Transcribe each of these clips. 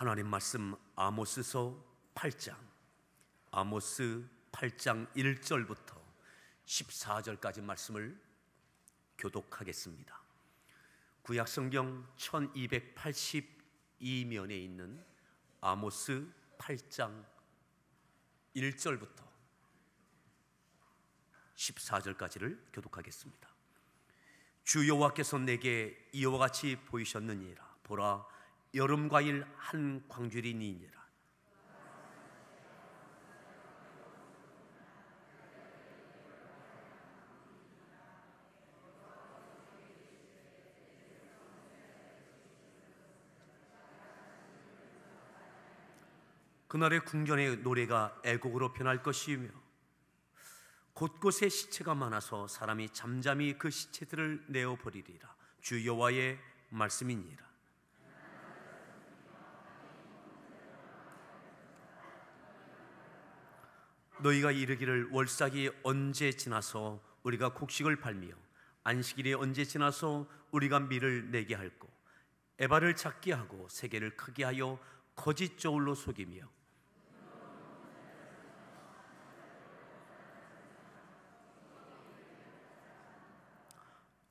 하나님 말씀 아모스서 8장, 아모스 8장 1절부터 14절까지 말씀을 교독하겠습니다. 구약성경 1282면에 있는 아모스 8장 1절부터 14절까지를 교독하겠습니다. 주 여호와께서 내게 이와 같이 보이셨느니라. 보라, 여름과일 한 광주리니라. 그날의 궁전의 노래가 애곡으로 변할 것이며 곳곳에 시체가 많아서 사람이 잠잠히 그 시체들을 내어버리리라. 주 여호와의 말씀이니라. 너희가 이르기를 월삭이 언제 지나서 우리가 곡식을 팔며 안식일이 언제 지나서 우리가 밀을 내게 할꼬. 에바를 작게 하고 세계를 크게 하여 거짓 저울로 속이며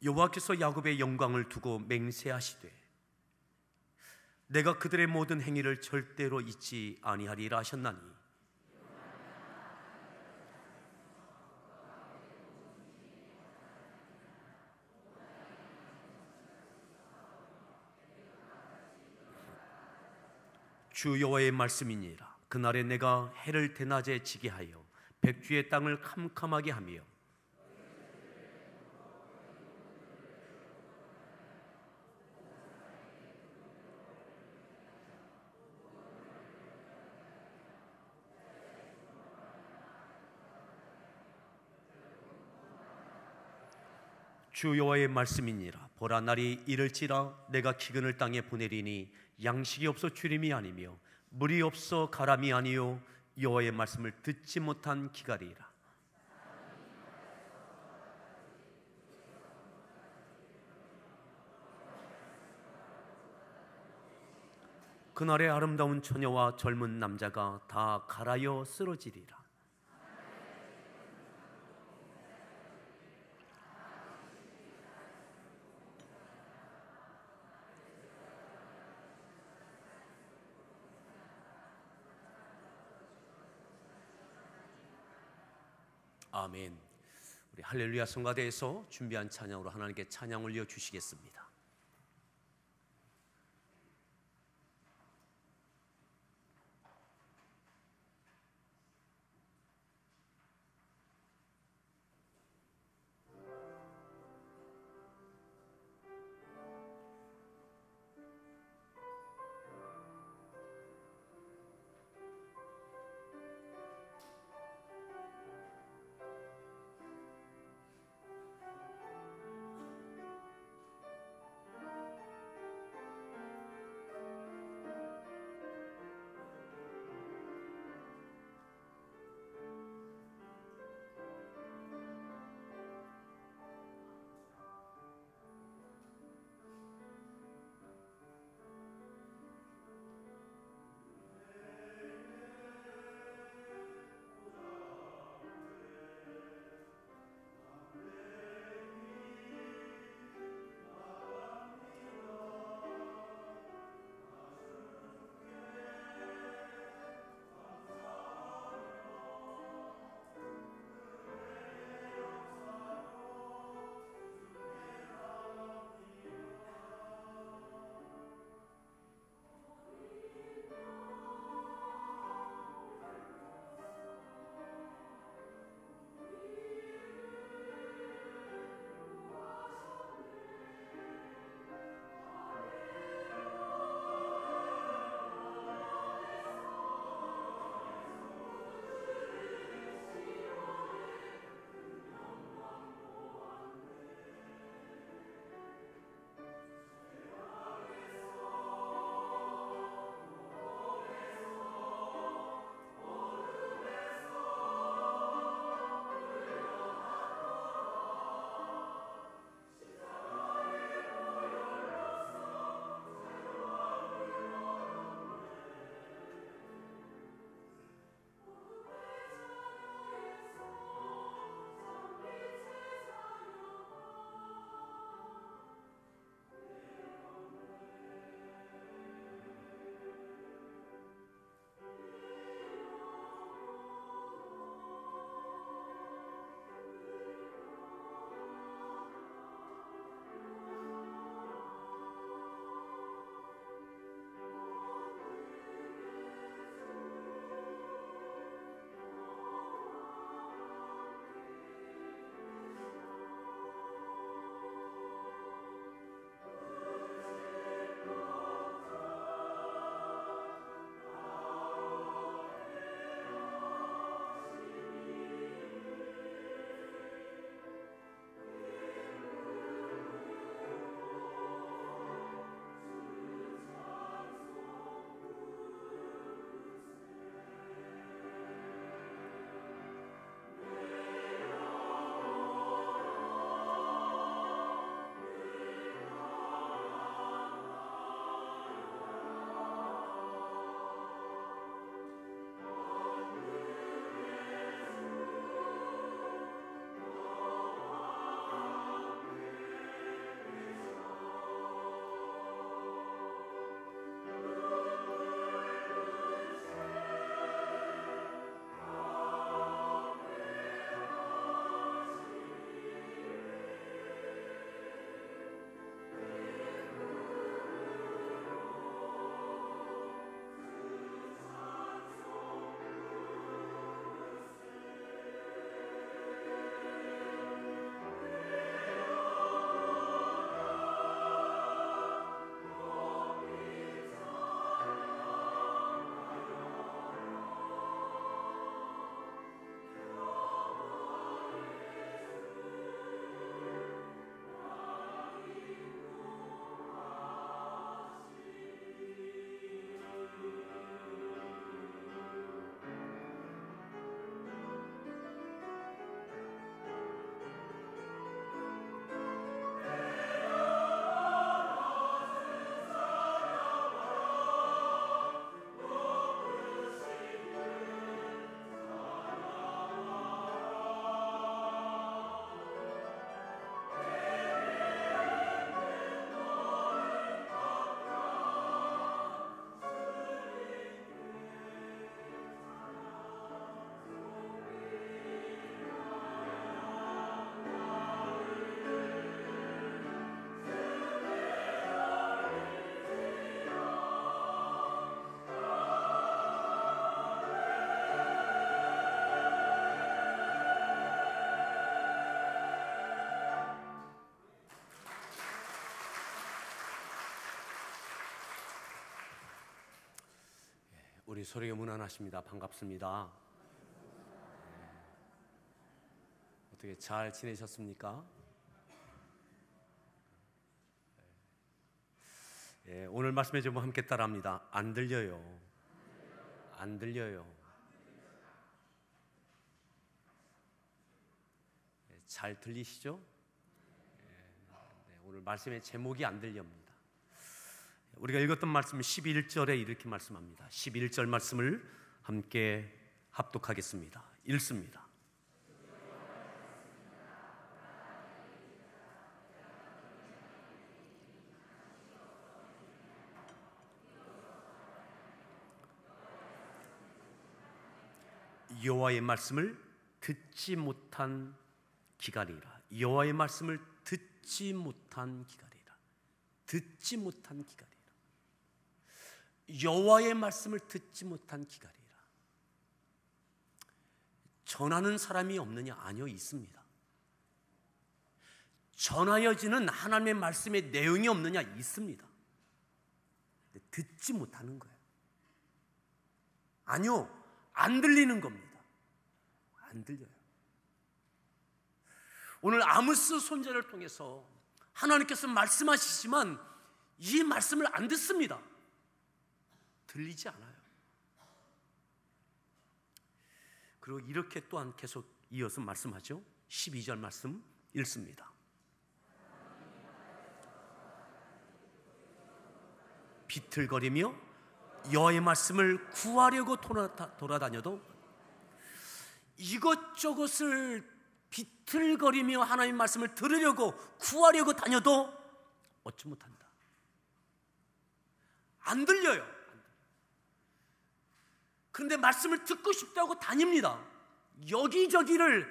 여호와께서 야곱의 영광을 두고 맹세하시되 내가 그들의 모든 행위를 절대로 잊지 아니하리라 하셨나니, 주 여호와의 말씀이니라. 그날에 내가 해를 대낮에 지게 하여 백주의 땅을 캄캄하게 하며 주 여호와의 말씀이니라. 보라, 날이 이를지라 내가 기근을 땅에 보내리니 양식이 없어 주림이 아니며 물이 없어 가람이 아니요 여호와의 말씀을 듣지 못한 기갈이라. 그날의 아름다운 처녀와 젊은 남자가 다 갈아여 쓰러지리라. 아멘. 우리 할렐루야 성가대에서 준비한 찬양으로 하나님께 찬양 올려 주시겠습니다. 우리 소리가 무난하십니다. 반갑습니다. 어떻게 잘 지내셨습니까? 오늘 말씀에 좀 함께 따라합니다. 안 들려요. 안 들려요. 잘 들리시죠? 오늘 말씀의 제목이 안 들립니다. 우리가 읽었던 말씀 11절에 이렇게 말씀합니다. 11절 말씀을 함께 합독하겠습니다. 읽습니다. 여호와의 말씀을 듣지 못한 기갈이라. 여호와의 말씀을 듣지 못한 기갈이라. 듣지 못한 기갈이라. 여호와의 말씀을 듣지 못한 기갈이라. 전하는 사람이 없느냐? 아니요, 있습니다. 전하여지는 하나님의 말씀의 내용이 없느냐? 있습니다. 근데 듣지 못하는 거예요. 아니요, 안 들리는 겁니다. 안 들려요. 오늘 아모스 선지자를 통해서 하나님께서 말씀하시지만 이 말씀을 안 듣습니다. 들리지 않아요. 그리고 이렇게 또한 계속 이어서 말씀하죠. 12절 말씀 읽습니다. 비틀거리며 여호와의 말씀을 구하려고 돌아다녀도 이것저것을 비틀거리며 하나님의 말씀을 들으려고 구하려고 다녀도 얻지 못한다. 안 들려요. 그런데 말씀을 듣고 싶다고 다닙니다. 여기저기를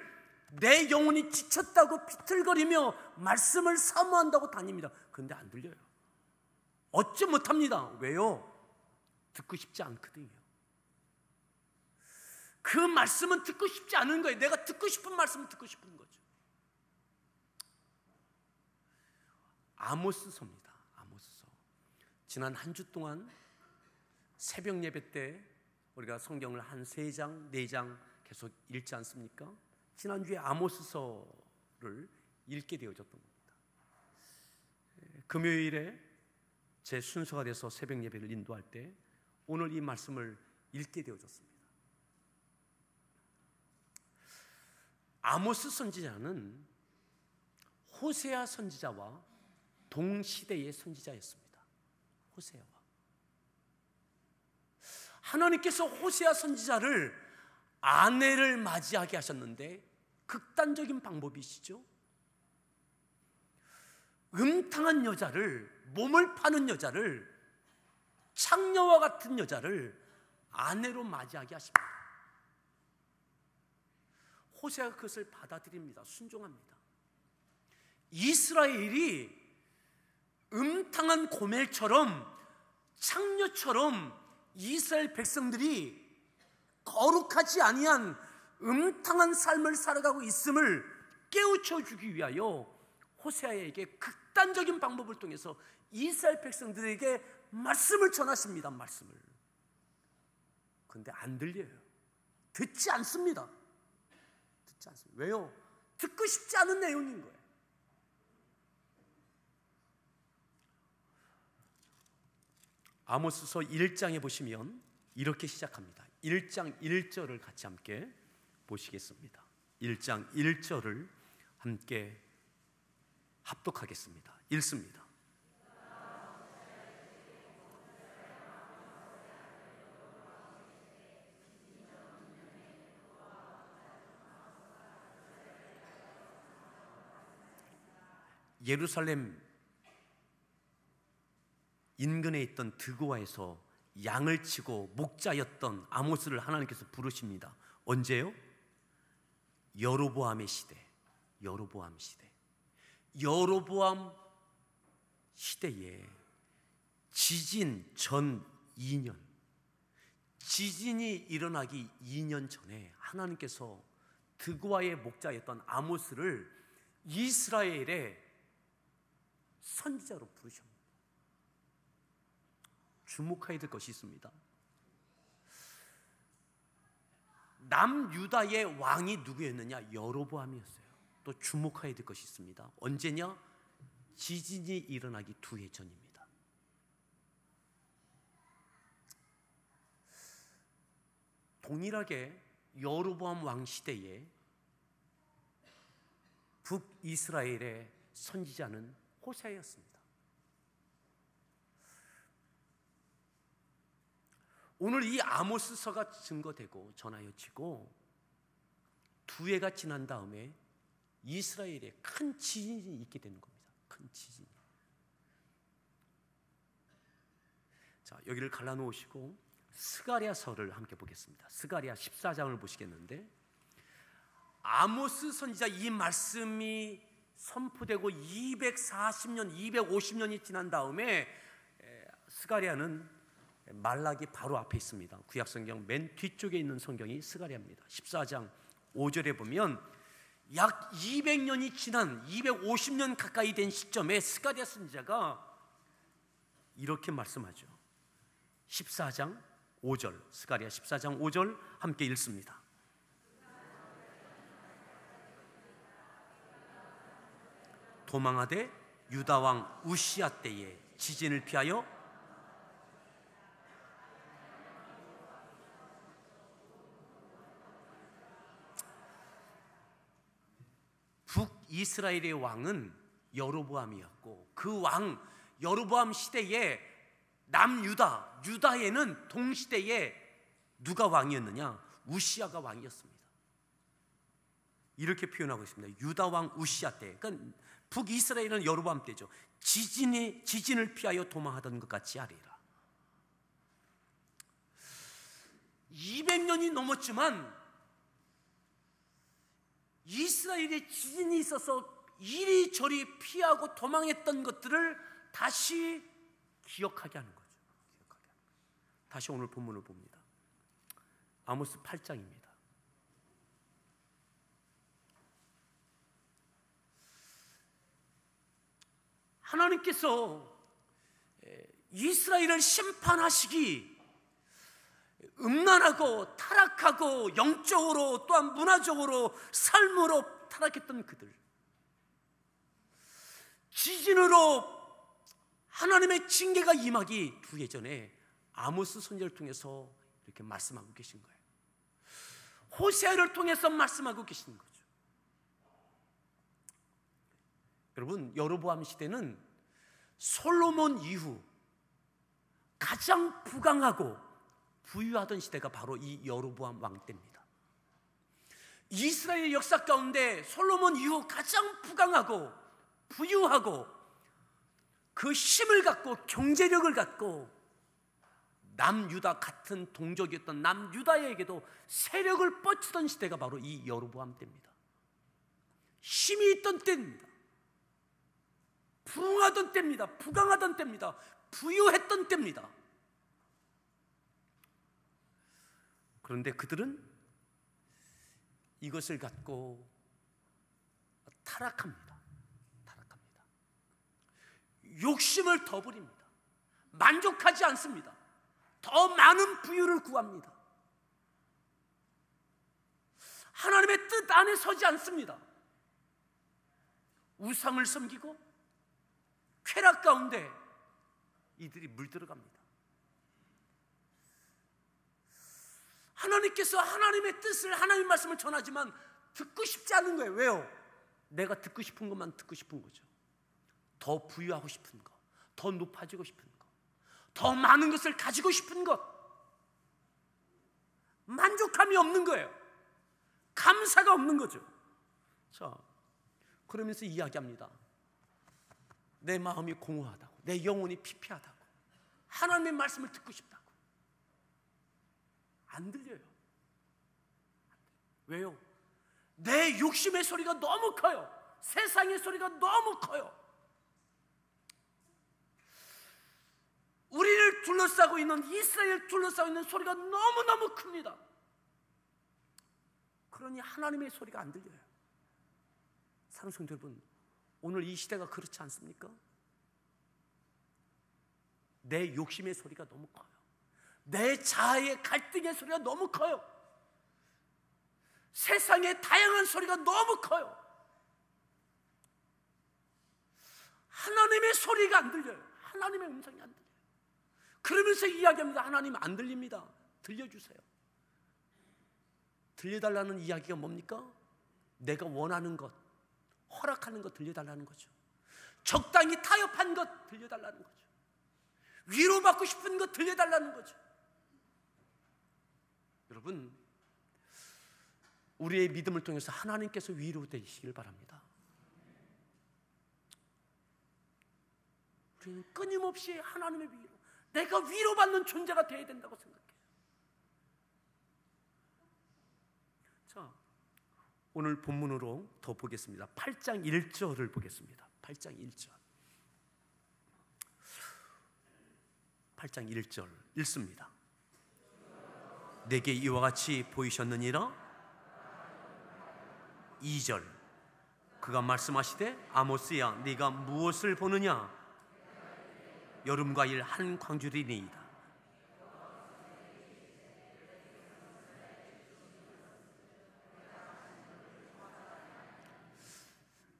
내 영혼이 지쳤다고 비틀거리며 말씀을 사모한다고 다닙니다. 그런데 안 들려요. 얻지 못합니다. 왜요? 듣고 싶지 않거든요. 그 말씀은 듣고 싶지 않은 거예요. 내가 듣고 싶은 말씀을 듣고 싶은 거죠. 아모스서입니다. 아모스서. 지난 한 주 동안 새벽 예배 때 우리가 성경을 한 3장, 4장 계속 읽지 않습니까? 지난주에 아모스서를 읽게 되어졌던 겁니다. 금요일에 제 순서가 돼서 새벽 예배를 인도할 때 오늘 이 말씀을 읽게 되어졌습니다. 아모스 선지자는 호세아 선지자와 동시대의 선지자였습니다. 호세아와 하나님께서 호세아 선지자를 아내를 맞이하게 하셨는데 극단적인 방법이시죠. 음탕한 여자를, 몸을 파는 여자를, 창녀와 같은 여자를 아내로 맞이하게 하십니다. 호세아가 그것을 받아들입니다. 순종합니다. 이스라엘이 음탕한 고멜처럼, 창녀처럼 이스라엘 백성들이 거룩하지 아니한 음탕한 삶을 살아가고 있음을 깨우쳐 주기 위하여 호세아에게 극단적인 방법을 통해서 이스라엘 백성들에게 말씀을 전하십니다. 말씀을. 그런데 안 들려요. 듣지 않습니다. 듣지 않습니다. 왜요? 듣고 싶지 않은 내용인 거예요. 아모스서 1장에 보시면 이렇게 시작합니다. 1장 1절을 같이 함께 보시겠습니다. 1장 1절을 함께 합독하겠습니다. 읽습니다. 예루살렘 인근에 있던 드고아에서 양을 치고 목자였던 아모스를 하나님께서 부르십니다. 언제요? 여로보암의 시대. 여로보암 시대. 여로보암 시대에 지진 전 2년, 지진이 일어나기 2년 전에 하나님께서 드고아의 목자였던 아모스를 이스라엘의 선지자로 부르십니다. 주목해야 될 것이 있습니다. 남유다의 왕이 누구였느냐? 여로보암이었어요. 또 주목해야 될 것이 있습니다. 언제냐? 지진이 일어나기 2해 전입니다. 동일하게 여로보암 왕 시대에 북이스라엘의 선지자는 호세아였습니다. 오늘 이 아모스서가 증거되고 전하여지고 2해가 지난 다음에 이스라엘에 큰 지진이 있게 되는 겁니다. 큰 지진. 자, 여기를 갈라놓으시고 스가랴서를 함께 보겠습니다. 스가랴 14장을 보시겠는데, 아모스 선지자 이 말씀이 선포되고 240년, 250년이 지난 다음에 스가랴는 말라기 바로 앞에 있습니다. 구약성경 맨 뒤쪽에 있는 성경이 스가랴입니다. 14장 5절에 보면 약 200년이 지난 250년 가까이 된 시점에 스가랴 선지자가 이렇게 말씀하죠. 14장 5절, 스가랴 14장 5절 함께 읽습니다. 도망하되 유다 왕 우시야 때에 지진을 피하여 북이스라엘의 왕은 여로보암이었고, 그 왕 여로보암 시대에 남유다, 유다에는 동시대에 누가 왕이었느냐? 우시야가 왕이었습니다. 이렇게 표현하고 있습니다. 유다 왕 우시야 때, 그러니까 북이스라엘은 여로보암 때죠. 지진을 피하여 도망하던 것 같이 하리라. 200년이 넘었지만 이스라엘에 지진이 있어서 이리저리 피하고 도망했던 것들을 다시 기억하게 하는 거죠. 다시 오늘 본문을 봅니다. 아모스 8장입니다. 하나님께서 이스라엘을 심판하시기 음란하고 타락하고 영적으로 또한 문화적으로 삶으로 타락했던 그들, 지진으로 하나님의 징계가 임하기 2해 전에 아모스 선지자를 통해서 이렇게 말씀하고 계신 거예요. 호세아를 통해서 말씀하고 계신 거죠. 여러분, 여로보암 시대는 솔로몬 이후 가장 부강하고 부유하던 시대가 바로 이 여로보암 왕 때입니다. 이스라엘 역사 가운데 솔로몬 이후 가장 부강하고 부유하고 그 힘을 갖고 경제력을 갖고 남유다 같은 동족이었던 남유다에게도 세력을 뻗치던 시대가 바로 이 여로보암 때입니다. 힘이 있던 때입니다. 부흥하던 때입니다. 부강하던 때입니다. 부유했던 때입니다. 그런데 그들은 이것을 갖고 타락합니다. 욕심을 더 부립니다. 만족하지 않습니다. 더 많은 부유를 구합니다. 하나님의 뜻 안에 서지 않습니다. 우상을 섬기고 쾌락 가운데 이들이 물들어갑니다. 하나님께서 하나님의 뜻을, 하나님의 말씀을 전하지만 듣고 싶지 않은 거예요. 왜요? 내가 듣고 싶은 것만 듣고 싶은 거죠. 더 부유하고 싶은 것, 더 높아지고 싶은 것, 더 많은 것을 가지고 싶은 것, 만족함이 없는 거예요. 감사가 없는 거죠. 자, 그러면서 이야기합니다. 내 마음이 공허하다고, 내 영혼이 피폐하다고, 하나님의 말씀을 듣고 싶다고. 안 들려요. 왜요? 내 욕심의 소리가 너무 커요. 세상의 소리가 너무 커요. 우리를 둘러싸고 있는, 이스라엘을 둘러싸고 있는 소리가 너무너무 큽니다. 그러니 하나님의 소리가 안 들려요. 사랑하는 성도 여러분, 오늘 이 시대가 그렇지 않습니까? 내 욕심의 소리가 너무 커요. 내 자아의 갈등의 소리가 너무 커요. 세상의 다양한 소리가 너무 커요. 하나님의 소리가 안 들려요. 하나님의 음성이 안 들려요. 그러면서 이야기합니다. 하나님 안 들립니다. 들려주세요. 들려달라는 이야기가 뭡니까? 내가 원하는 것, 허락하는 것 들려달라는 거죠. 적당히 타협한 것 들려달라는 거죠. 위로받고 싶은 것 들려달라는 거죠. 여러분, 우리의 믿음을 통해서 하나님께서 위로되시길 바랍니다. 우리는 끊임없이 하나님의 위로, 내가 위로받는 존재가 되어야 된다고 생각해요. 자, 오늘 본문으로 더 보겠습니다. 8장 1절을 보겠습니다. 8장 1절. 8장 1절 읽습니다. 내게 이와 같이 보이셨느니라. 2절. 그가 말씀하시되 아모스야 네가 무엇을 보느냐? 여름과일 한 광주리니이다.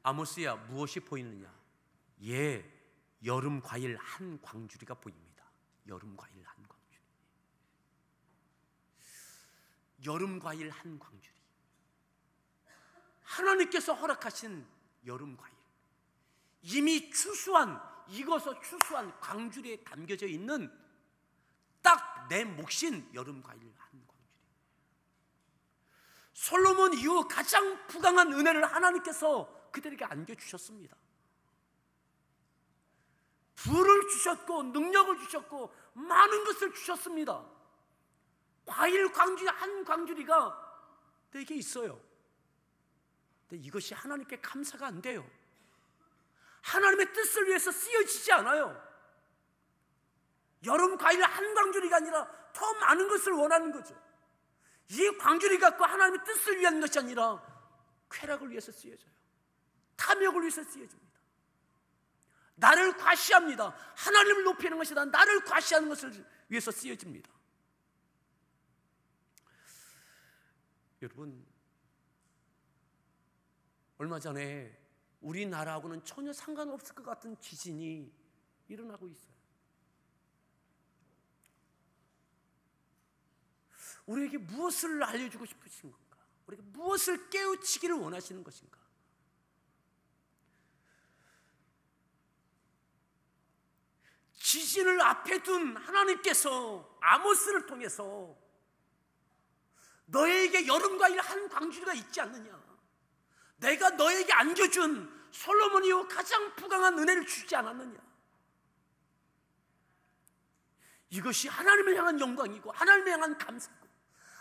아모스야 무엇이 보이느냐? 예, 여름과일 한 광주리가 보입니다. 여름과일 한 광주리. 여름과일 한 광주리. 하나님께서 허락하신 여름과일, 이미 익어서 추수한 광주리에 담겨져 있는 딱 내 몫인 여름과일 한 광주리. 솔로몬 이후 가장 부강한 은혜를 하나님께서 그들에게 안겨주셨습니다. 부를 주셨고 능력을 주셨고 많은 것을 주셨습니다. 과일 광주리 한 광주리가 내게 있어요. 근데 이것이 하나님께 감사가 안 돼요. 하나님의 뜻을 위해서 쓰여지지 않아요. 여름 과일 한 광주리가 아니라 더 많은 것을 원하는 거죠. 이 광주리 갖고 하나님의 뜻을 위한 것이 아니라 쾌락을 위해서 쓰여져요. 탐욕을 위해서 쓰여집니다. 나를 과시합니다. 하나님을 높이는 것이 아니라 나를 과시하는 것을 위해서 쓰여집니다. 여러분, 얼마 전에 우리나라하고는 전혀 상관없을 것 같은 지진이 일어나고 있어요. 우리에게 무엇을 알려주고 싶으신 건가? 우리에게 무엇을 깨우치기를 원하시는 것인가? 지진을 앞에 둔 하나님께서 아모스를 통해서 너에게 여름과일 한 광주리가 있지 않느냐? 내가 너에게 안겨준 솔로몬 이후 가장 부강한 은혜를 주지 않았느냐? 이것이 하나님을 향한 영광이고 하나님을 향한 감사고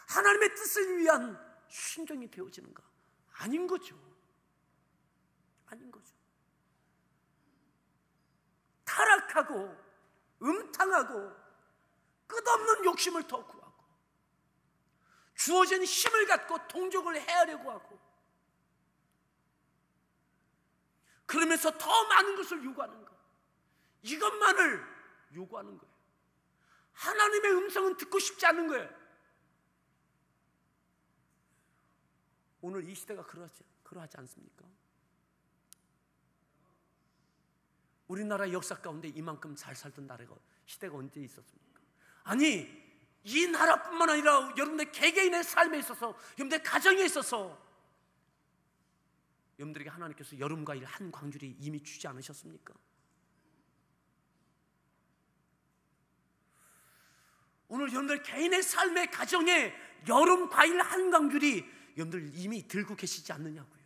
하나님의 뜻을 위한 순종이 되어지는가? 아닌 거죠. 아닌 거죠. 타락하고 음탕하고 끝없는 욕심을 더 구하고 주어진 힘을 갖고 동족을 해하려고 하고 그러면서 더 많은 것을 요구하는 것, 이것만을 요구하는 거예요. 하나님의 음성은 듣고 싶지 않은 거예요. 오늘 이 시대가 그러하지 않습니까? 우리나라 역사 가운데 이만큼 잘 살던 나라가 시대가 언제 있었습니까? 아니, 이 나라뿐만 아니라 여러분들 개개인의 삶에 있어서, 여러분들 가정에 있어서 여러분들에게 하나님께서 여름과일 한 광주리 이미 주지 않으셨습니까? 오늘 여러분들 개인의 삶의 가정에 여름과일 한 광주리 여러분들 이미 들고 계시지 않느냐고요.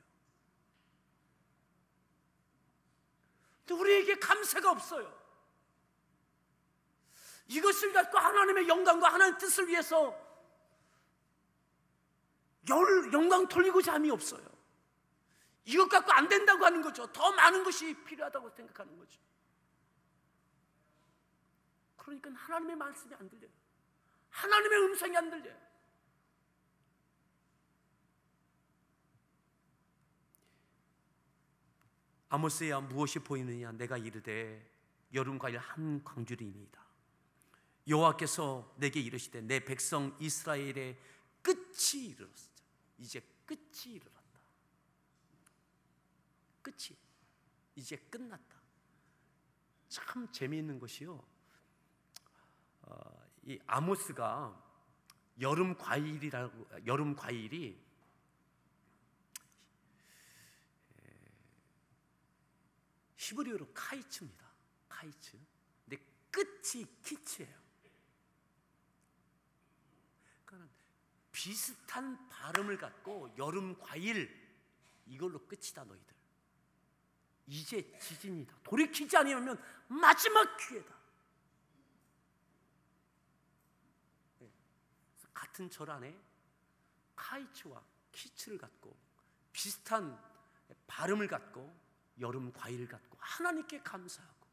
근데 우리에게 감사가 없어요. 이것을 갖고 하나님의 영광과 하나님의 뜻을 위해서 영광 돌리고자 함이 없어요. 이것 갖고 안 된다고 하는 거죠. 더 많은 것이 필요하다고 생각하는 거죠. 그러니까 하나님의 말씀이 안 들려요. 하나님의 음성이 안 들려요. 아모스야 무엇이 보이느냐? 내가 이르되 여름과일 한 광주리이니이다. 여호와께서 내게 이르시되 내 백성 이스라엘의 끝이 이르렀으니 이제 끝이 이르렀다. 끝이 이제 끝났다. 참 재미있는 것이요, 이 아모스가 여름 과일이 히브리어로 카이츠입니다. 카이츠. 근데 끝이 키츠예요. 그러니까 비슷한 발음을 갖고 여름 과일, 이걸로 끝이다 너희들. 이제 지진이다. 돌이키지 않으면 마지막 기회다. 같은 절 안에 카이츠와 키츠를 갖고 비슷한 발음을 갖고 여름 과일을 갖고 하나님께 감사하고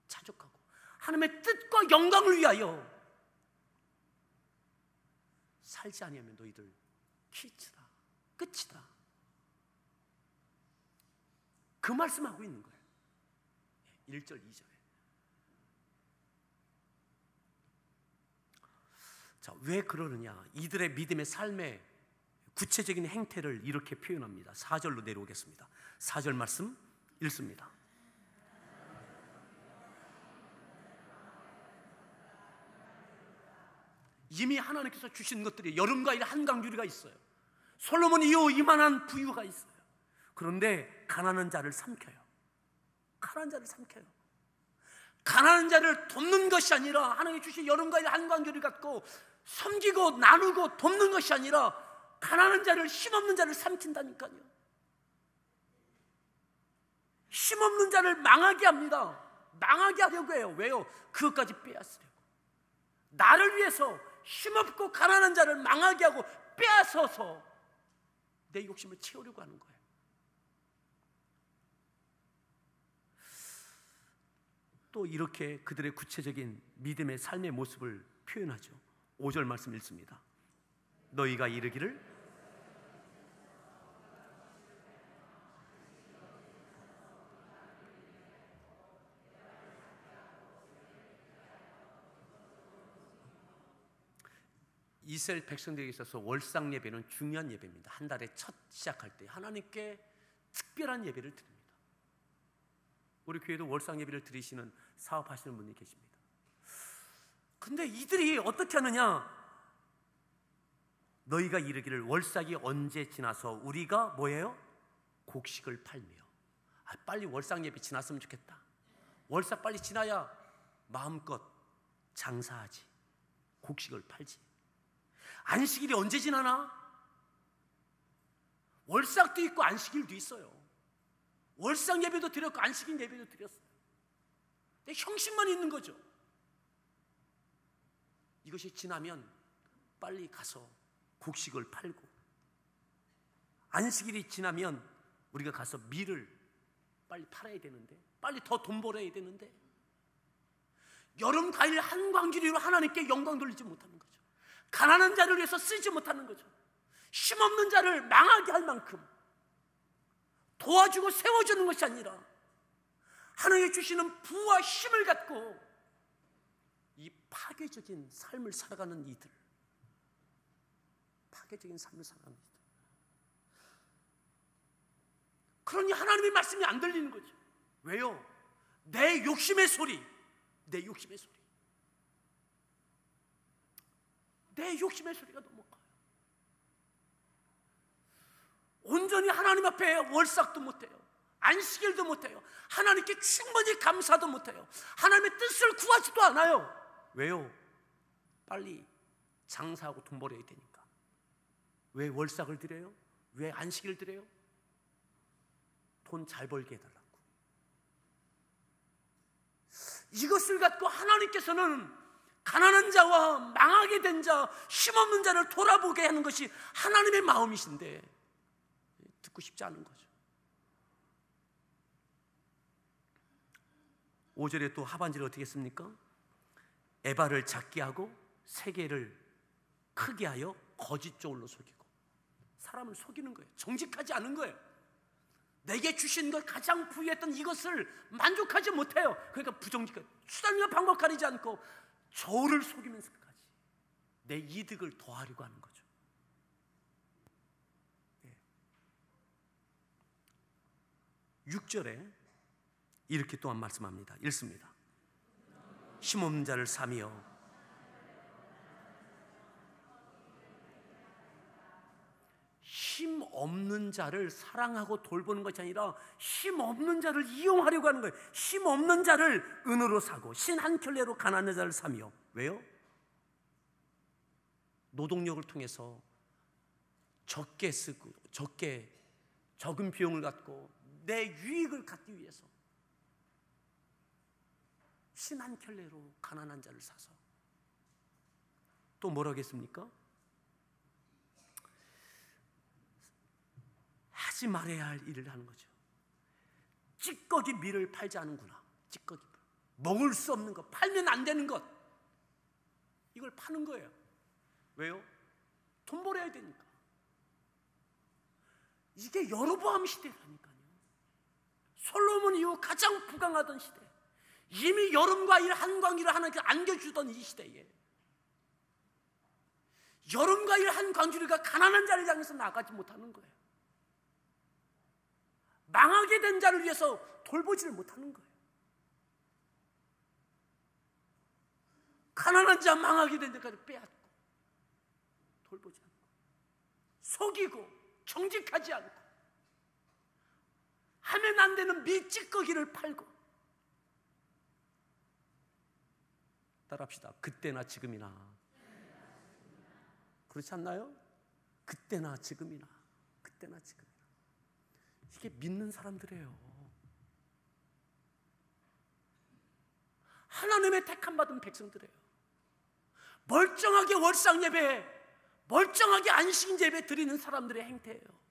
자족하고 하나님의 뜻과 영광을 위하여 살지 아니하면 너희들 키츠다, 끝이다. 그 말씀하고 있는 거예요. 1절 2절에. 자, 왜 그러느냐? 이들의 믿음의 삶의 구체적인 행태를 이렇게 표현합니다. 4절로 내려오겠습니다. 4절 말씀 읽습니다. 이미 하나님께서 주신 것들이 여름과일 한강유리가 있어요. 솔로몬 이후 이만한 부유가 있어요. 그런데 가난한 자를 삼켜요. 가난한 자를 삼켜요. 가난한 자를 돕는 것이 아니라, 하나님이 주신 여름과일 한강유리 갖고 섬기고 나누고 돕는 것이 아니라 가난한 자를, 힘없는 자를 삼킨다니까요. 힘없는 자를 망하게 합니다. 망하게 하려고 해요. 왜요? 그것까지 빼앗으려고. 나를 위해서 힘없고 가난한 자를 망하게 하고 빼앗아서 내 욕심을 채우려고 하는 거예요. 또 이렇게 그들의 구체적인 믿음의 삶의 모습을 표현하죠. 5절 말씀 읽습니다. 너희가 이르기를 이스라엘 백성들에게 있어서 월상 예배는 중요한 예배입니다. 한 달에 첫 시작할 때 하나님께 특별한 예배를 드립니다. 우리 교회도 월상 예배를 드리시는 사업하시는 분이 계십니다. 근데 이들이 어떻게 하느냐? 너희가 이르기를 월삭이 언제 지나서 우리가 뭐예요? 곡식을 팔며. 빨리 월상 예배 지났으면 좋겠다. 월삭 빨리 지나야 마음껏 장사하지, 곡식을 팔지. 안식일이 언제 지나나? 월삭도 있고 안식일도 있어요. 월상 예배도 드렸고 안식일 예배도 드렸어요. 근데 형식만 있는 거죠. 이것이 지나면 빨리 가서 곡식을 팔고, 안식일이 지나면 우리가 가서 밀을 빨리 팔아야 되는데, 빨리 더 돈 벌어야 되는데, 여름 과일 한광주리로 하나님께 영광 돌리지 못하는 거죠. 가난한 자를 위해서 쓰지 못하는 거죠. 힘없는 자를 망하게 할 만큼 도와주고 세워주는 것이 아니라 하나님이 주시는 부와 힘을 갖고 이 파괴적인 삶을 살아가는 이들, 파괴적인 삶을 살아가는 이들. 그러니 하나님의 말씀이 안 들리는 거죠. 왜요? 내 욕심의 소리, 내 욕심의 소리, 내 욕심의 소리가 너무 커요. 온전히 하나님 앞에 월삭도 못해요. 안식일도 못해요. 하나님께 충분히 감사도 못해요. 하나님의 뜻을 구하지도 않아요. 왜요? 빨리 장사하고 돈 벌어야 되니까. 왜 월삭을 드려요? 왜 안식일을 드려요? 돈 잘 벌게 해달라고. 이것을 갖고 하나님께서는 가난한 자와 망하게 된 자, 힘없는 자를 돌아보게 하는 것이 하나님의 마음이신데 듣고 싶지 않은 거죠. 5절에 또 하반절에 어떻게 했습니까? 에바를 작게 하고 세계를 크게 하여 거짓 종으로 속이고. 사람을 속이는 거예요. 정직하지 않은 거예요. 내게 주신 것, 가장 부유했던 이것을 만족하지 못해요. 그러니까 부정직한 수단과 방법 가리지 않고 저를 속이면서까지 내 이득을 더하려고 하는 거죠. 네. 6절에 이렇게 또한 말씀합니다. 읽습니다. 힘없는 자를 사며 힘없는 자를 사랑하고 돌보는 것이 아니라 힘없는 자를 이용하려고 하는 거예요. 힘없는 자를 은으로 사고 신 한 켤레로 가난한 자를 사며. 왜요? 노동력을 통해서 적게 쓰고 적은 비용을 갖고 내 유익을 갖기 위해서 신 한 켤레로 가난한 자를 사서. 또 뭐라고 했습니까? 하지 말아야 할 일을 하는 거죠. 찌꺼기 밀을 팔지 않는구나. 찌꺼기 밀, 먹을 수 없는 것, 팔면 안 되는 것, 이걸 파는 거예요. 왜요? 돈 벌어야 되니까. 이게 여로보암 시대라니까요. 솔로몬 이후 가장 부강하던 시대, 이미 여름과 일 한광주를 하나님께 안겨주던 이 시대에 여름과 일 한광주리가 가난한 자를 향해서 나가지 못하는 거예요. 망하게 된 자를 위해서 돌보지를 못하는 거예요. 가난한 자, 망하게 된 자까지 빼앗고 돌보지 않고 속이고 정직하지 않고 하면 안 되는 미찌꺼기를 팔고. 따라합시다. 그때나 지금이나. 그렇지 않나요? 그때나 지금이나. 그때나 지금이나. 이게 믿는 사람들이에요. 하나님의 택함 받은 백성들이에요. 멀쩡하게 월상 예배, 멀쩡하게 안식 예배 드리는 사람들의 행태예요.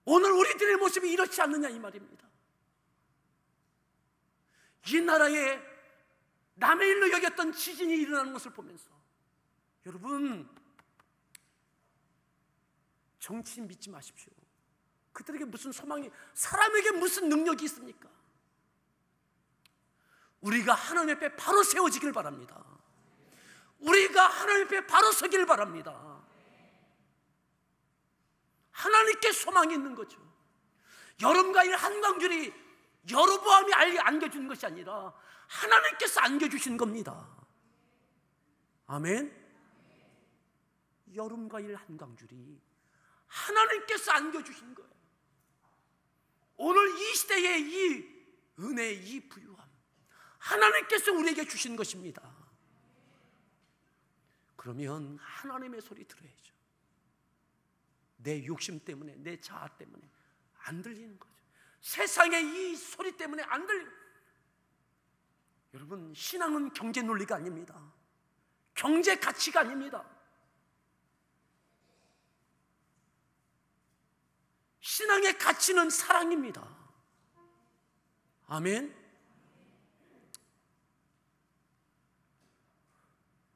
오늘 우리들의 모습이 이렇지 않느냐 이 말입니다. 이 나라에 남의 일로 여겼던 지진이 일어나는 것을 보면서 여러분, 정치인 믿지 마십시오. 그들에게 무슨 소망이, 사람에게 무슨 능력이 있습니까? 우리가 하나님 앞에 바로 세워지길 바랍니다. 우리가 하나님 앞에 바로 서길 바랍니다. 하나님께 소망이 있는 거죠. 여름과 일 한광줄이 여로보암이 안겨주는 것이 아니라 하나님께서 안겨주신 겁니다. 아멘. 여름과 일 한광줄이 하나님께서 안겨주신 거예요. 오늘 이 시대의 이 은혜, 이 부유함, 하나님께서 우리에게 주신 것입니다. 그러면 하나님의 소리 들어야죠. 내 욕심 때문에, 내 자아 때문에 안 들리는 거죠. 세상의 이 소리 때문에 안 들리는. 여러분, 신앙은 경제 논리가 아닙니다. 경제 가치가 아닙니다. 신앙의 가치는 사랑입니다. 아멘.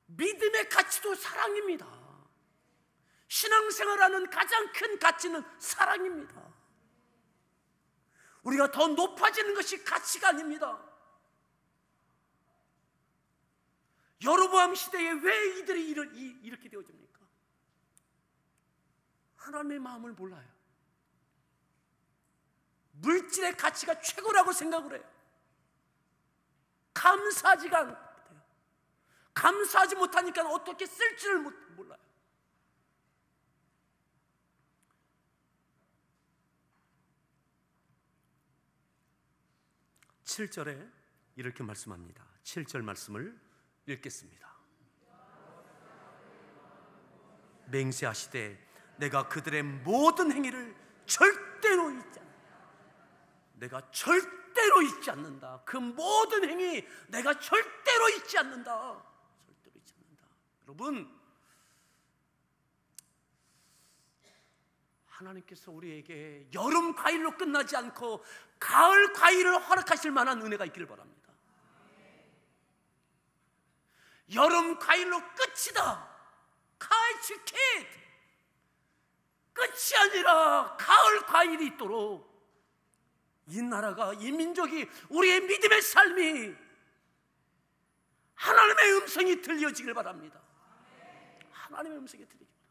믿음의 가치도 사랑입니다. 신앙생활하는 가장 큰 가치는 사랑입니다. 우리가 더 높아지는 것이 가치가 아닙니다. 여로보암 시대에 왜 이들이 이렇게 되어집니까? 하나님의 마음을 몰라요. 물질의 가치가 최고라고 생각을 해요. 감사하지가 못해요. 감사하지 못하니까 어떻게 쓸지를 몰라요. 칠 절에 이렇게 말씀합니다. 7절 말씀을 읽겠습니다. 맹세하시되 내가 그들의 모든 행위를 절대로 잊지 않는다. 내가 절대로 잊지 않는다. 그 모든 행위 내가 절대로 잊지 않는다. 절대로 잊지 않는다. 여러분, 하나님께서 우리에게 여름 과일로 끝나지 않고 가을 과일을 허락하실 만한 은혜가 있기를 바랍니다. 여름 과일로 끝이다. 가을치 킷 끝이 아니라 가을 과일이 있도록 이 나라가, 이 민족이, 우리의 믿음의 삶이 하나님의 음성이 들려지길 바랍니다. 하나님의 음성이 들리길 바랍니다.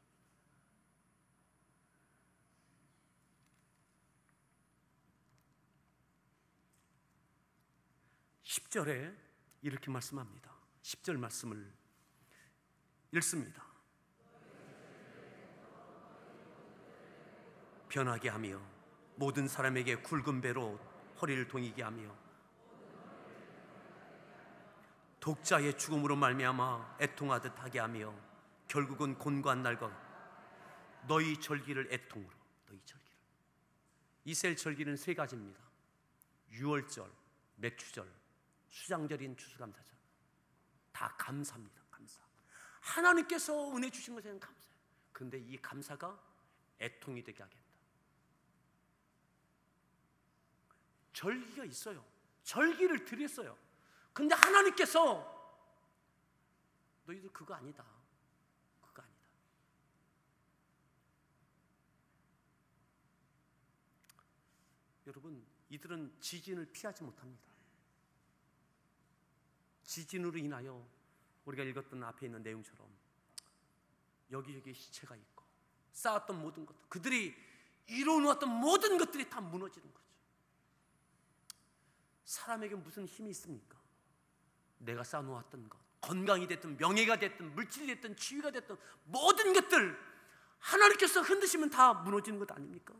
10절에 이렇게 말씀합니다. 10절 말씀을 읽습니다. 변하게 하며 모든 사람에게 굵은 배로 허리를 동이게 하며 독자의 죽음으로 말미암아 애통하듯 하게 하며 결국은 곤고한 날과 너희 절기를 애통으로, 너희 절기를. 이스라엘 절기는 세 가지입니다. 유월절, 맥추절, 수장절인 추수감사절. 다 감사입니다. 감사. 하나님께서 은혜 주신 것에는 감사해요. 그런데 이 감사가 애통이 되게 하겠다. 절기가 있어요. 절기를 드렸어요. 근데 하나님께서 너희들 그거 아니다. 그거 아니다. 여러분, 이들은 지진을 피하지 못합니다. 지진으로 인하여 우리가 읽었던 앞에 있는 내용처럼 여기저기 시체가 있고 쌓았던 모든 것들, 그들이 이뤄놓았던 모든 것들이 다 무너지는 거죠. 사람에게 무슨 힘이 있습니까? 내가 쌓아놓았던 것, 건강이 됐든 명예가 됐든 물질이 됐든 지위가 됐든 모든 것들 하나님께서 흔드시면 다 무너지는 것 아닙니까?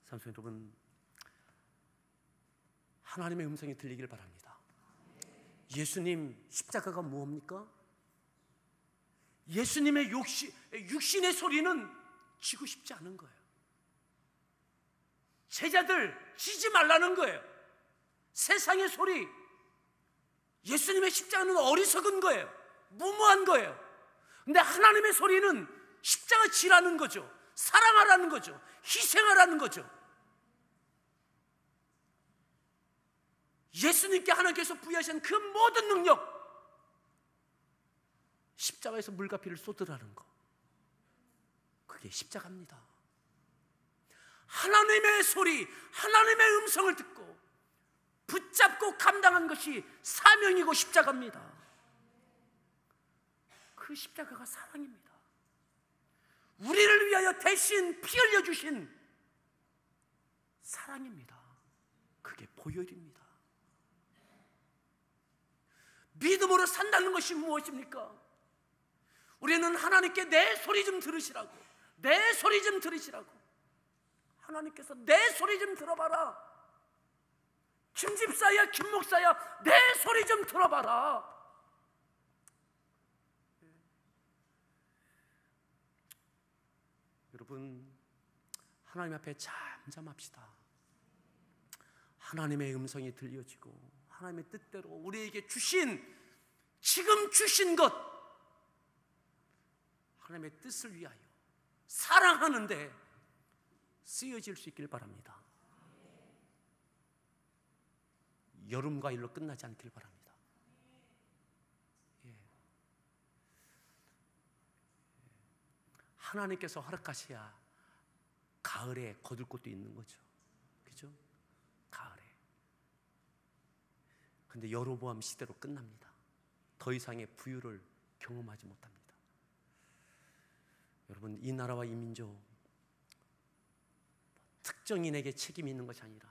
삼성 여러분, 하나님의 음성이 들리길 바랍니다. 예수님 십자가가 무엇입니까? 예수님의 육신의 소리는 지고 싶지 않은 거예요. 제자들 지지 말라는 거예요. 세상의 소리, 예수님의 십자가는 어리석은 거예요. 무모한 거예요. 근데 하나님의 소리는 십자가 지라는 거죠. 사랑하라는 거죠. 희생하라는 거죠. 예수님께 하나님께서 부여하신 그 모든 능력, 십자가에서 물과 피를 쏟으라는 거, 그게 십자가입니다. 하나님의 소리, 하나님의 음성을 듣고 붙잡고 감당한 것이 사명이고 십자가입니다. 그 십자가가 사랑입니다. 우리를 위하여 대신 피 흘려주신 사랑입니다. 그게 보혈입니다. 믿음으로 산다는 것이 무엇입니까? 우리는 하나님께 내 소리 좀 들으시라고, 내 소리 좀 들으시라고. 하나님께서 내 소리 좀 들어봐라. 김 집사야, 김 목사야, 내 소리 좀 들어봐라. 여러분, 하나님 앞에 잠잠합시다. 하나님의 음성이 들려지고 하나님의 뜻대로 우리에게 지금 주신 것, 하나님의 뜻을 위하여 사랑하는데 쓰여질 수 있길 바랍니다. 여름과 일로 끝나지 않길 바랍니다. 하나님께서 허락하셔야 가을에 거둘 곳도 있는 거죠. 그죠? 가을에. 근데 여로보암 시대로 끝납니다. 더 이상의 부유를 경험하지 못합니다. 여러분, 이 나라와 이 민족, 특정인에게 책임이 있는 것이 아니라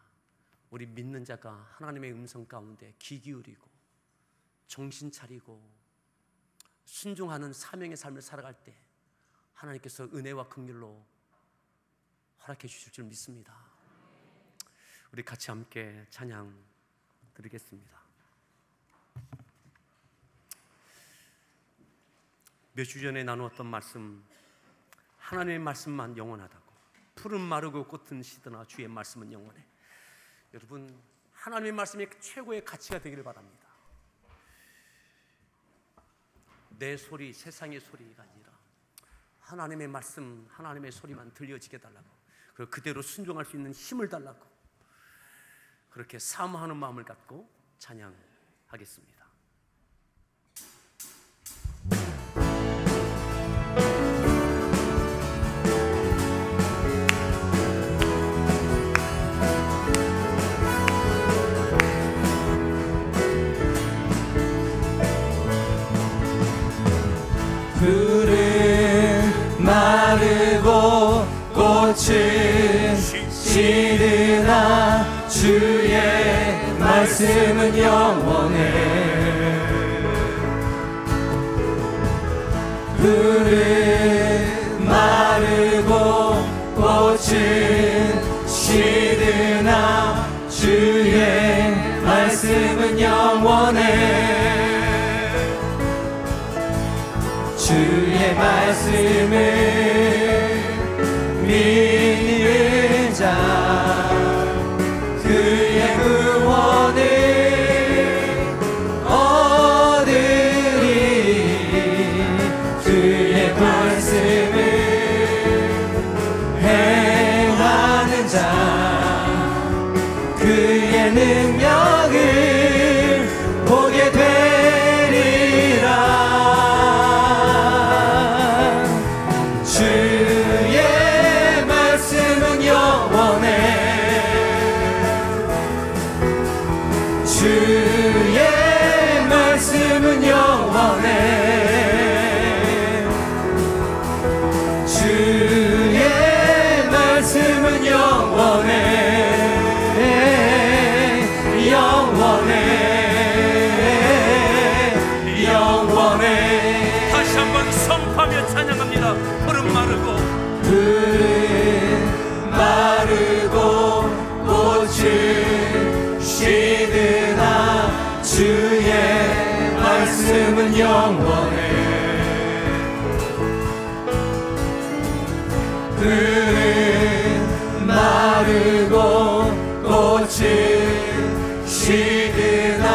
우리 믿는 자가 하나님의 음성 가운데 귀 기울이고 정신 차리고 순종하는 사명의 삶을 살아갈 때 하나님께서 은혜와 긍휼로 허락해 주실 줄 믿습니다. 우리 같이 함께 찬양 드리겠습니다. 몇 주 전에 나누었던 말씀, 하나님의 말씀만 영원하다고. 푸른 마르고 꽃은 시드나 주의 말씀은 영원해. 여러분, 하나님의 말씀이 최고의 가치가 되기를 바랍니다. 내 소리, 세상의 소리가 아니라 하나님의 말씀, 하나님의 소리만 들려지게 달라고, 그리고 그대로 순종할 수 있는 힘을 달라고, 그렇게 사모하는 마음을 갖고 찬양하겠습니다. 푸른 마르고 시드나 주의 말씀은 영원해. 풀은 마르고 꽃은 시드나 주의 말씀은 영원해. 주의 말씀을 믿는 자 그의 구원을 얻으리. 그의 말씀을 행하는 자 그의 능력을 보게 되리라. 주의 말씀은 영원해. 주의 말씀은 영원해. 주의 말씀은 영원해. 영원해. 영원해. 다시 한번 선포하며 찬양합니다. 푸른 마르고 푸른 마르고 꽃은 시드나 주의 말씀은 영원해. 푸른 마르고 꽃은 시드나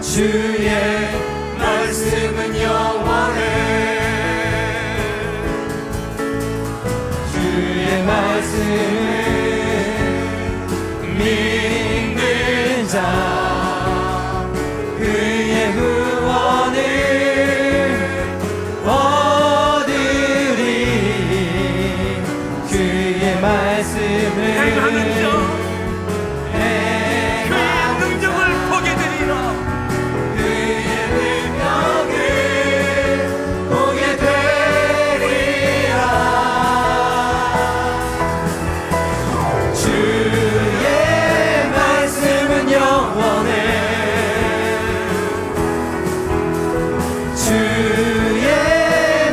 주의 말씀은 영원해. 주의 말씀을 믿는 자 그의 구원을 얻으리. 그의 말씀을 행하는 자 그의 능력을 보게 되리라. 그의 능력을 보게 되리라. 주의 말씀은 영원해. 주의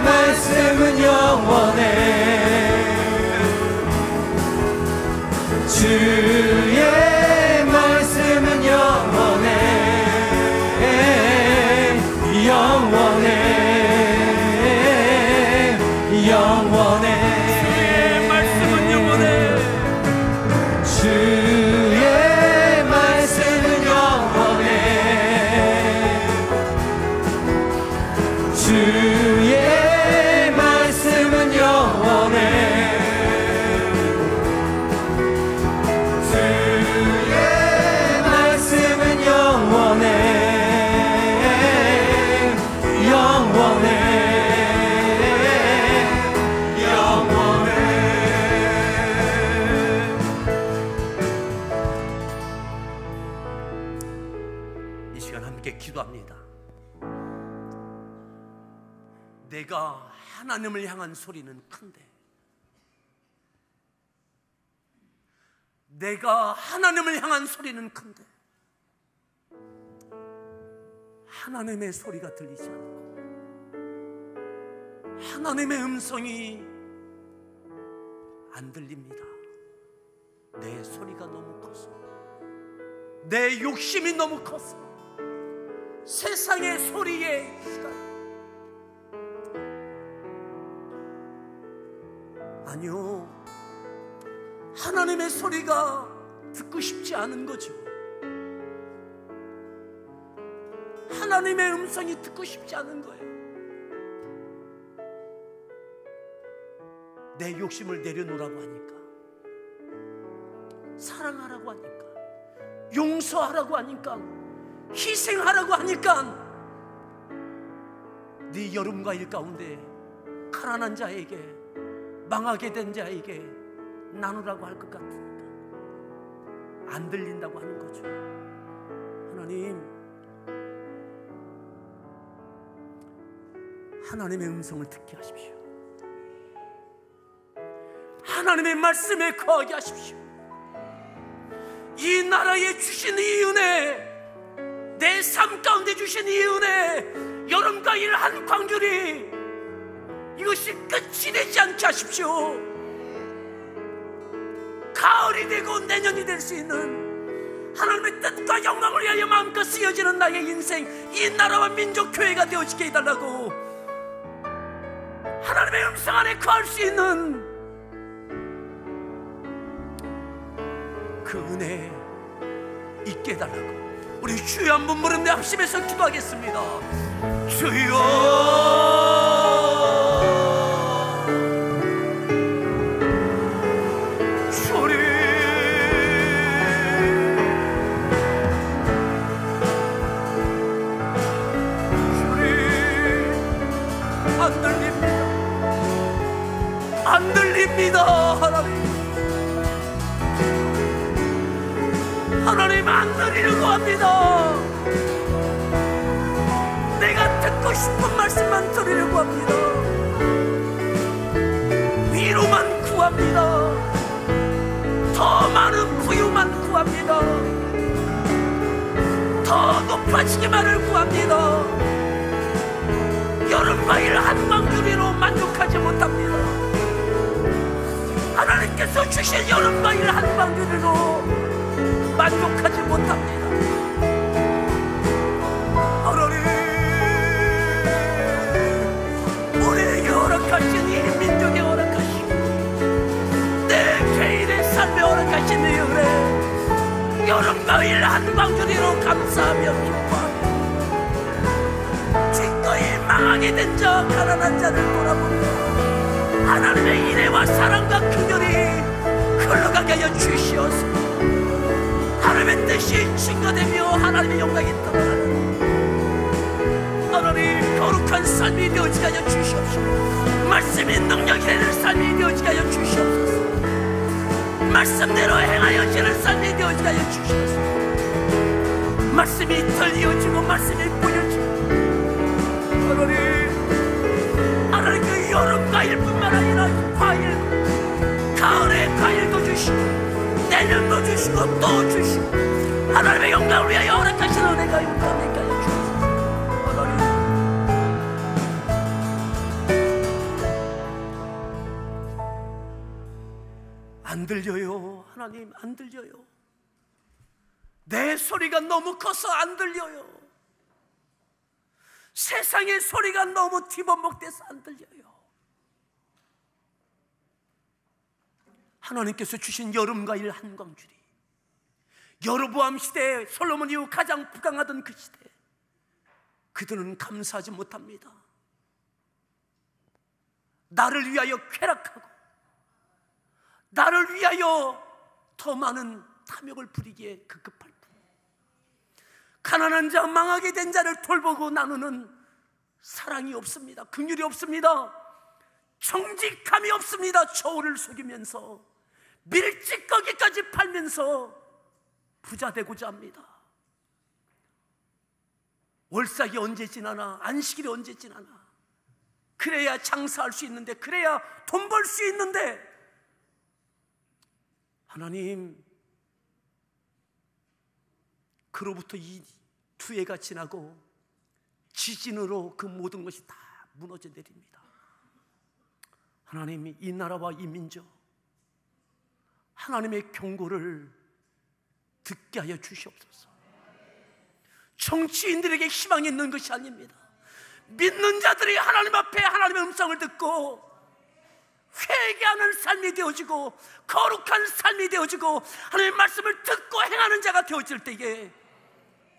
말씀은 영원해. 주의 말씀은 영원해. 영원해. 영원해. 주의 말씀은 영원해. 주의 말씀은 영원해. 주의 말씀은 영원해. 주의 말씀은 영원해. 영원해. 영원해. 이 시간 함께 기도합니다. 내가 하나님을 향한 소리는 큰데, 내가 하나님을 향한 소리는 큰데 하나님의 소리가 들리지 않고 하나님의 음성이 안 들립니다. 내 소리가 너무 커서, 내 욕심이 너무 커서 세상의 소리에 휘갈려. 아니요, 하나님의 소리가 듣고 싶지 않은 거죠. 하나님의 음성이 듣고 싶지 않은 거예요. 내 욕심을 내려놓으라고 하니까, 사랑하라고 하니까, 용서하라고 하니까, 희생하라고 하니까 네 여름과 일 가운데 가난한 자에게, 망하게 된 자에게 나누라고 할 것 같으니까 안 들린다고 하는 거죠. 하나님, 하나님의 음성을 듣게 하십시오. 하나님의 말씀에 거하게 하십시오. 이 나라에 주신 이 은혜, 내 삶 가운데 주신 이 은혜, 여름과 일 한 광주리, 이것이 끝이 되지 않게 하십시오. 가을이 되고 내년이 될 수 있는 하나님의 뜻과 영광을 위하여 마음껏 쓰여지는 나의 인생, 이 나라와 민족 교회가 되어지게 해달라고, 하나님의 음성 안에 거할 수 있는 그 은혜 있게 해달라고 우리 주여 한번 부르는데 합심해서 기도하겠습니다. 주여, 안 들립니다. 하나님 안 들리려고 합니다. 내가 듣고 싶은 말씀만 들으려고 합니다. 위로만 구합니다. 더 많은 부유만 구합니다. 더 높아지기만을 구합니다. 여름과 일 한광주리로 만족하지 못합니다. 하나님께서 주신 여름과 일 한광주리로 만족하지 못합니다. 하나님, 우리에게 허락하신 이 민족에 허락하신, 내 개인의 삶에 허락하신 이 은혜, 여름과 일 한광주리로 감사하며 기뻐하며, 기꺼이 망하게 된 자, 가난한 자를 돌아보며 하나님의 인애와 사랑과 긍휼이 흘러가게 하여 주시옵소서. 하나님의 뜻이 증거되며 하나님의 영광이 드러나는 하나님 거룩한 삶이 되어지게 하여 주시옵소서. 말씀이 능력이 되는 삶이 되어지게 하여 주시옵소서. 말씀대로 행하여지는 삶이 되어지게 하여 주시옵소서. 말씀이 들려지고 말씀이 보여지고, 하나님 그 여름 과일뿐만 아니라 과일, 가을의 과일도 주시고 내년도 주시고 또 주시고, 하나님의 영광을 위하여 허락하신 은혜가 영광을 하여 주옵소서. 안 들려요. 하나님 안 들려요. 내 소리가 너무 커서 안 들려요. 세상의 소리가 너무 뒤범벅돼서 안 들려요. 하나님께서 주신 여름과 일 한광주리, 여로보암 시대에 솔로몬 이후 가장 부강하던 그 시대, 그들은 감사하지 못합니다. 나를 위하여 쾌락하고 나를 위하여 더 많은 탐욕을 부리기에 급급할 뿐, 가난한 자, 망하게 된 자를 돌보고 나누는 사랑이 없습니다. 긍휼이 없습니다. 정직함이 없습니다. 저울을 속이면서 밀찌꺼기까지 팔면서 부자 되고자 합니다. 월삭이 언제 지나나, 안식일이 언제 지나나, 그래야 장사할 수 있는데, 그래야 돈 벌 수 있는데, 하나님, 그로부터 이 두 해가 지나고 지진으로 그 모든 것이 다 무너져 내립니다. 하나님, 이 나라와 이 민족, 하나님의 경고를 듣게 하여 주시옵소서. 정치인들에게 희망이 있는 것이 아닙니다. 믿는 자들이 하나님 앞에 하나님의 음성을 듣고 회개하는 삶이 되어지고 거룩한 삶이 되어지고 하나님의 말씀을 듣고 행하는 자가 되어질 때에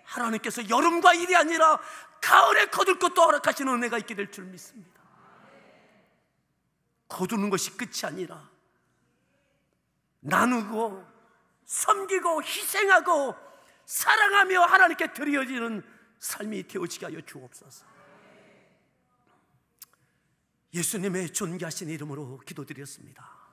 하나님께서 여름과 일이 아니라 가을에 거둘 것도 허락하시는 은혜가 있게 될 줄 믿습니다. 거두는 것이 끝이 아니라 나누고 섬기고 희생하고 사랑하며 하나님께 드려지는 삶이 되어지게 하여 주옵소서. 예수님의 존귀하신 이름으로 기도드렸습니다.